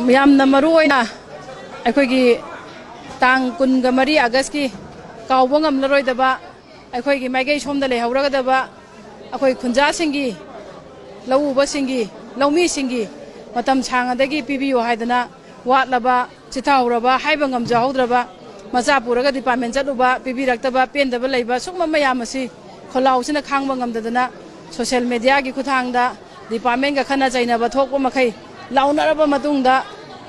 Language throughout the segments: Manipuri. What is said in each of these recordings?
ꯌꯥꯝꯅ ꯃꯔꯨꯑꯣꯏꯅ ꯑꯩꯈꯣꯏꯒꯤ ꯇꯥꯡ 22 ꯑꯥꯒꯁꯠꯀꯤ ꯀꯥꯎꯕ ꯉꯝꯂꯔꯣꯏꯗꯕ ꯑꯩꯈꯣꯏꯒꯤ ꯃꯥꯏꯀꯩ ꯁꯣꯝꯗ ꯂꯩꯍꯧꯔꯒꯗꯕ ꯑꯩꯈꯣꯏ ꯈꯨꯟꯖꯥꯁꯤꯡꯒꯤ ꯂꯧꯎꯕꯁꯤꯡꯒꯤ ꯂꯧꯃꯤꯁꯤꯡꯒꯤ ꯃꯇꯝ ꯁꯥꯡꯅꯗꯒꯤ ꯄꯤꯕꯤꯌꯨ ꯍꯥꯏꯗꯅ ꯋꯥꯠꯂꯕ ꯆꯤꯊꯍꯧꯔꯕ ꯍꯥꯏꯕ ꯉꯝꯖꯍꯧꯗ꯭ꯔꯕ ꯃꯆꯥ ꯄꯨꯔꯒ ꯗꯤꯄꯥꯔꯠꯃꯦꯟ ꯆꯠꯂꯨꯕ ꯄꯤꯕꯤꯔꯛꯇꯕ ꯄꯦꯟꯗꯕ ꯂꯩꯕ ꯁꯨꯒꯨꯝꯕ ꯃꯌꯥꯝ ꯑꯁꯤ ꯈꯣꯜꯂꯥꯎꯁꯤꯅ ꯈꯥꯡꯕ ꯉꯝꯗꯗꯅ ꯁꯣꯁꯤꯌꯦꯜ ꯃꯤडियाꯒꯤ ꯈꯨꯠꯊꯥꯡꯗ ꯗꯤꯄꯥꯔꯠꯃꯦꯟꯒ ꯈꯟꯅ ꯆꯩꯅꯕ ꯊꯣꯛꯄ ꯃꯈꯩ ꯂꯥꯎꯅꯔꯕ ꯃꯇꯨꯡꯗ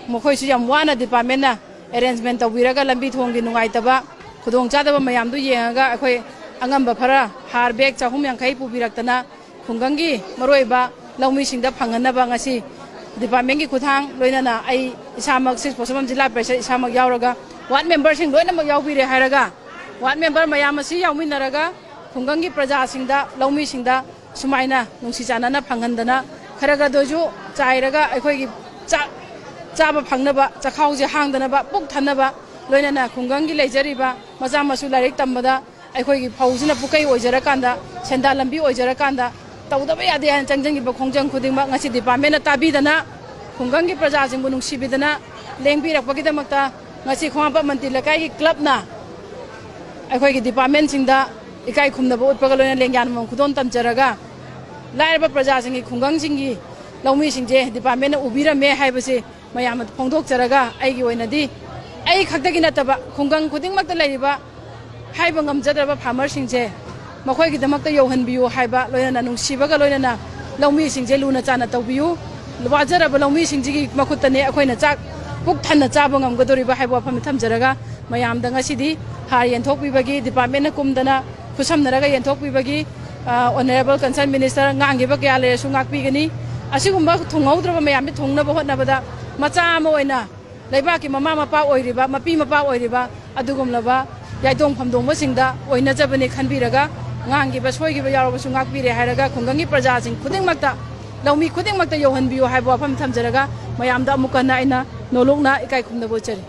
ꯃꯈꯣꯏꯁꯨ ꯌꯥꯝ ꯋꯥꯅ ꯗꯤꯄꯥꯔꯠꯃꯦꯟꯅ ꯑꯦꯔꯦꯟꯖꯃꯦꯟ ꯇꯧꯕꯤꯔꯒ ꯂꯝꯕꯤ ꯊꯣꯡꯒꯤ ꯅꯨꯡꯉꯥꯏꯇꯕ ꯈꯨꯗꯣꯡꯆꯥꯗꯕ ꯃꯌꯥꯝꯗꯨ ꯌꯦꯡꯉꯒ ꯑꯩꯈꯣꯏ ꯑꯉꯝꯕ ꯈꯔ ꯍꯥꯔ ꯕꯦꯛ 250 ꯄꯨꯕꯤꯔꯛꯇꯅ ꯈꯨꯡꯒꯪꯒꯤ ꯃꯔꯨꯑꯣꯏꯕ ꯂꯧꯃꯤꯁꯤꯡꯗ ꯐꯪꯍꯟꯅꯕ ꯉꯁꯤ ꯗꯤꯄꯥꯔꯠꯃꯦꯟꯒꯤ ꯈꯨꯠꯊꯥꯡ ꯂꯣꯏꯅꯅ ꯑꯩ ꯏꯁꯥꯃꯛ ꯄꯣꯠꯁꯝ ꯖꯤꯜꯂꯥ ꯄꯔꯤꯁꯗ ꯏꯁꯥꯃꯛ ꯌꯥꯎꯔꯒ ꯋꯥꯔꯗ ꯃꯦꯝꯕꯔꯁꯤꯡ ꯂꯣꯏꯅꯃꯛ ꯌꯥꯎꯕꯤꯔꯦ ꯍꯥꯏꯔꯒ ꯋꯥꯔꯗ ꯃꯦꯝꯕꯔ ꯃꯌꯥꯝ ꯑꯁꯤ ꯌꯥꯎꯃꯤꯟꯅꯔꯒ ꯈꯨꯡꯒꯪꯒꯤ ꯄ꯭ꯔꯖꯥꯁꯤꯡꯗ ꯂꯧꯃꯤꯁꯤꯡꯗ ꯁꯨꯃꯥꯏꯅ ꯅꯨꯡꯁꯤ ꯆꯥꯟꯅꯅ ꯐꯪꯍꯟꯗꯅ ꯈꯔꯒꯗꯁꯨ ꯆꯥꯏꯔꯒ ꯑꯩꯈꯣꯏꯒꯤ ꯆꯥꯕ ꯐꯪꯅꯕ ꯆꯈꯥꯎꯁꯦ ꯍꯥꯡꯗꯅꯕ ꯄꯨꯛ ꯊꯟꯅꯕ ꯂꯣꯏꯅꯅ ꯈꯨꯡꯒꯪꯒꯤ ꯂꯩꯖꯔꯤꯕ ꯃꯆꯥ ꯃꯁꯨ ꯂꯥꯏꯔꯤꯛ ꯇꯝꯕꯗ ꯑꯩꯈꯣꯏꯒꯤ ꯐꯧꯁꯤꯅ ꯄꯨꯀꯩ ꯑꯣꯏꯖꯔꯀꯥꯟꯗ ꯁꯦꯟꯗꯥꯟ ꯂꯝꯕꯤ ꯑꯣꯏꯖꯔꯀꯥꯟꯗ ꯇꯧꯗꯕ ꯌꯥꯗꯦ ꯍꯥꯏꯅ ꯆꯪꯖꯟꯈꯤꯕ ꯈꯣꯡꯖꯪ ꯈꯨꯗꯤꯡꯃꯛ ꯉꯁꯤ ꯗꯤꯄꯥꯔꯠꯃꯦꯟꯅ ꯇꯥꯕꯤꯗꯅ ꯈꯨꯡꯒꯪꯒꯤ ꯄ꯭ꯔꯖꯥꯁꯤꯡꯕꯨ ꯅꯨꯡꯁꯤꯕꯤꯗꯅ ꯂꯦꯡꯕꯤꯔꯛꯄꯒꯤꯗꯃꯛꯇ ꯉꯁꯤ ꯈꯣꯡꯍꯥꯝꯄꯥꯠ ꯃꯟꯇꯤ ꯂꯩꯀꯥꯏꯒꯤ ꯀ꯭ꯂꯕꯅ ꯑꯩꯈꯣꯏꯒꯤ ꯗꯤꯄꯥꯔꯠꯃꯦꯟꯁꯤꯡꯗ ꯏꯀꯥꯏ ꯈꯨꯝꯅꯕ ꯎꯠꯄꯒ ꯂꯣꯏꯅꯅ ꯂꯦꯡꯌꯥꯟꯃꯝ ꯈꯨꯗꯣꯜ ꯇꯝꯖꯔꯒ ꯂꯥꯏꯔꯕ प्रजासिंगी खुंगंसिंगी लौमीसिंजे डिपार्टमेंट उबिरमे हाइबसे मयाम फोंदोकजरगा आइगी ओइनदी आइ खक्तगी नतबा खुंगंग खुदिंगमक्ता लैरिबा हाइबा ngamjadraba फार्मरसिंजे मखोइगिदमक्ता यौहनबियु हाइबा लोइना नुंसिबगा लोइना लौमीसिंजे लुना चाना तौबियु वाजरबा लौमीसिंजिगी मखुतने अखोइना चाक पुक थन्ना चाबा ngamगदोरिबा हाइबा वाफम थमजरगा मयामदा ngasiदी हार येंथोकबिबगी डिपार्टमेंट कुमदना खुसमनरगा येंथोकबिबगी honourable concern minister ngangiba kya lesu ngakpigani asigumba thongौद्रबा मयामदि थोंगनबा होतनबदा मचा अमा ओइना लेबाकी ममा मपा ओइरिबा मपी मपा ओइरिबा अदुगुमलबा याइदोंग फमदोंबसिंगदा ओइनजबने खनबिरगा ngangiba सोइगिबा यारबसु ngakpire हाइरगा खुंगंगी प्रजासिंग खुदिंगमक्ता लौमी खुदिंगमक्ता यौहनबियो हाइबा वाफम थमजरगा मयामदा अमुकना आइना नोलोगना इकाई खुमनबो चरी।